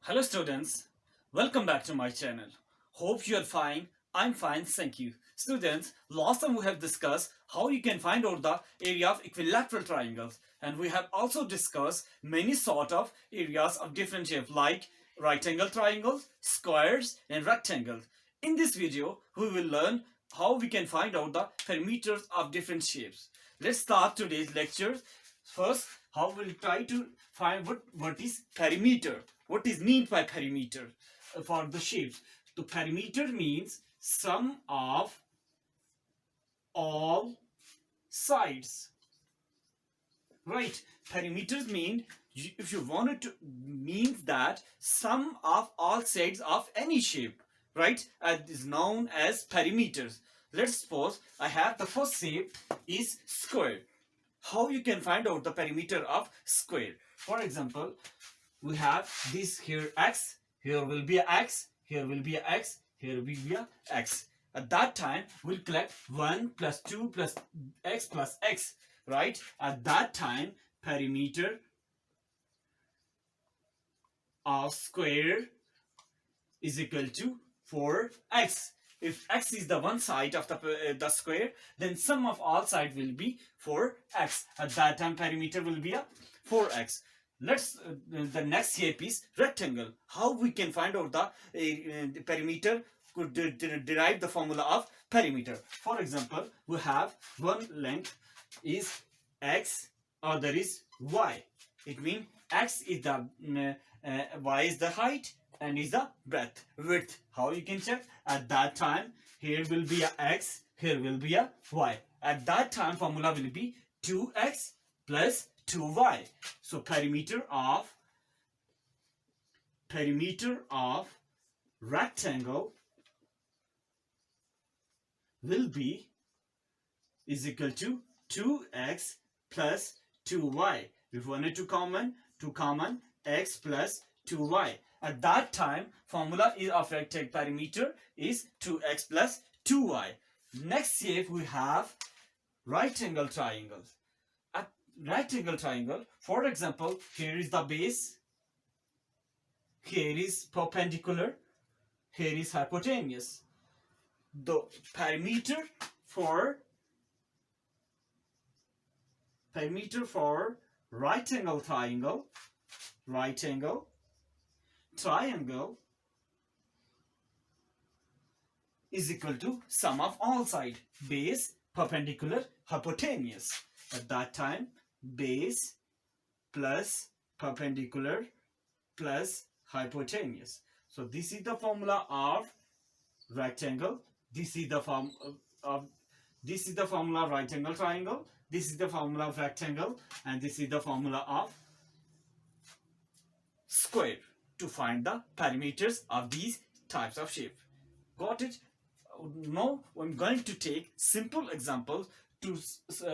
Hello students, welcome back to my channel. Hope you are fine. I'm fine, thank you. Students, last time we have discussed how you can find out the area of equilateral triangles, and we have also discussed many sort of areas of different shapes like right angle triangles, squares and rectangles. In this video, we will learn how we can find out the perimeters of different shapes. Let's start today's lecture. First, how we'll try to find what is perimeter. What is meant by perimeter for the shapes? The perimeter means sum of all sides. Right? Perimeters mean if you wanted to means that sum of all sides of any shape. Right? Is known as perimeters. Let's suppose I have the first shape is square. How you can find out the perimeter of square? For example, we have this here x, here will be a x, here will be a x, here will be a x. At that time, we'll collect 1 plus 2 plus x, right? At that time, perimeter of square is equal to 4x. If x is the one side of the square, then sum of all sides will be 4x. At that time, perimeter will be a 4x. Let's the next shape is rectangle. How we can find out the perimeter? Could derive the formula of perimeter. For example, we have one length is x, other is y. It means x is the y is the height and is the breadth, width. How you can check? At that time, here will be a x, here will be a y. At that time, formula will be 2x plus 2y. So perimeter of rectangle will be is equal to 2x plus 2y. If we wanted to common x plus 2y. At that time, formula is of rectangle perimeter is 2x plus 2y. Next shape we have right angle triangles. At right angle triangle, for example, here is the base, here is perpendicular, here is hypotenuse. The perimeter for right angle triangle is equal to sum of all sides, base, perpendicular, hypotenuse. At that time, base plus perpendicular plus hypotenuse. So this is the formula of rectangle. This is the formula of right angle triangle. This is the formula of rectangle, and this is the formula of square to find the perimeters of these types of shape. Got it? Now I'm going to take simple examples to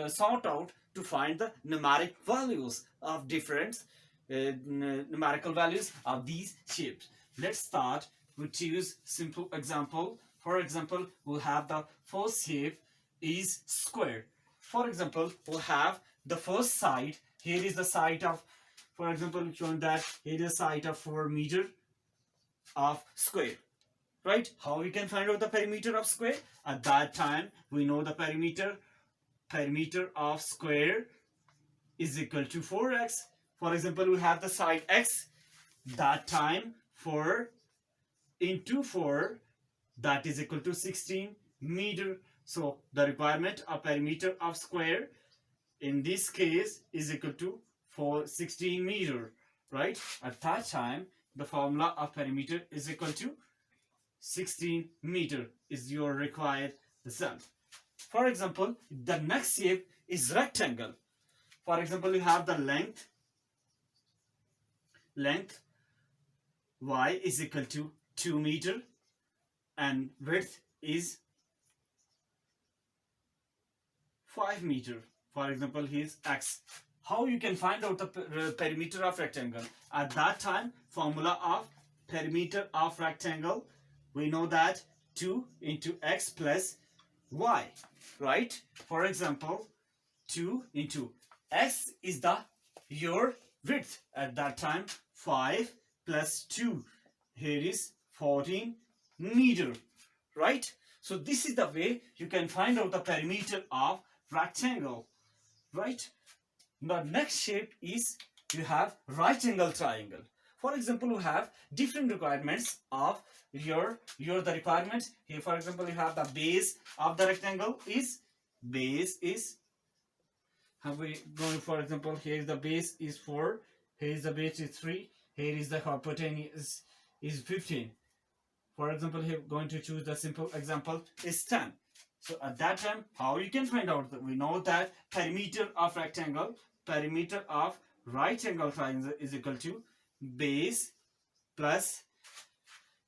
sort out to find the numeric values of different numerical values of these shapes. Let's start with choose simple example. For example, we'll have the first shape is square. For example, we'll have the first side. Here is the side of, for example, showing that here is the side of 4 meter of square. Right? How we can find out the perimeter of square? At that time, we know the perimeter of square is equal to 4x. For example, we have the side x. That time 4 into 4, that is equal to 16 meter. So the requirement of perimeter of square in this case is equal to 16 meter. Right? At that time, the formula of perimeter is equal to 16 meter is your required result. For example, the next shape is rectangle. For example, you have the length y is equal to 2 meter and width is 5 meter. For example, here's x. How you can find out the perimeter of rectangle? At that time, formula of perimeter of rectangle, we know that 2 into x plus y, right? For example, 2 into x is the your width. At that time, 5 plus 2. Here is 14 meter, right? So this is the way you can find out the perimeter of rectangle, right? The next shape is you have right angle triangle. For example, you have different requirements of your the requirements. Here, for example, you have the base of the rectangle is have we going, for example, here is the base is 4, here is the base is 3, here is the hypotenuse is 15. For example, here going to choose the simple example is 10. So at that time, how you can find out that we know that perimeter of rectangle, perimeter of right angle triangle is equal to base plus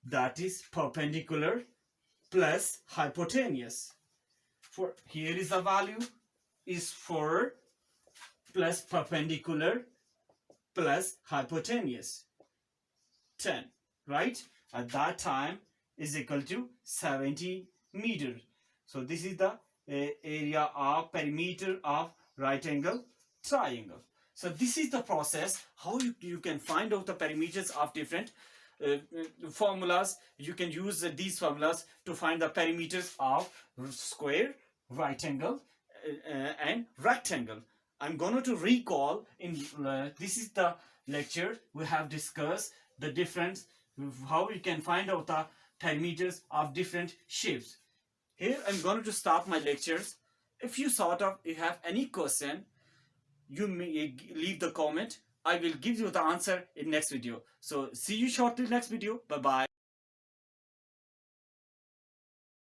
that is perpendicular plus hypotenuse. For here is the value is 4 plus perpendicular plus hypotenuse 10, right? At that time is equal to 70 meters. So this is the area of perimeter of right angle triangle. So this is the process how you can find out the perimeters of different formulas. You can use these formulas to find the perimeters of square, right angle, and rectangle. I'm going to recall in this is the lecture we have discussed the difference how you can find out the perimeters of different shapes. Here I'm going to stop my lectures. If you have any question, you may leave the comment. I will give you the answer in next video. So see you shortly next video. Bye bye.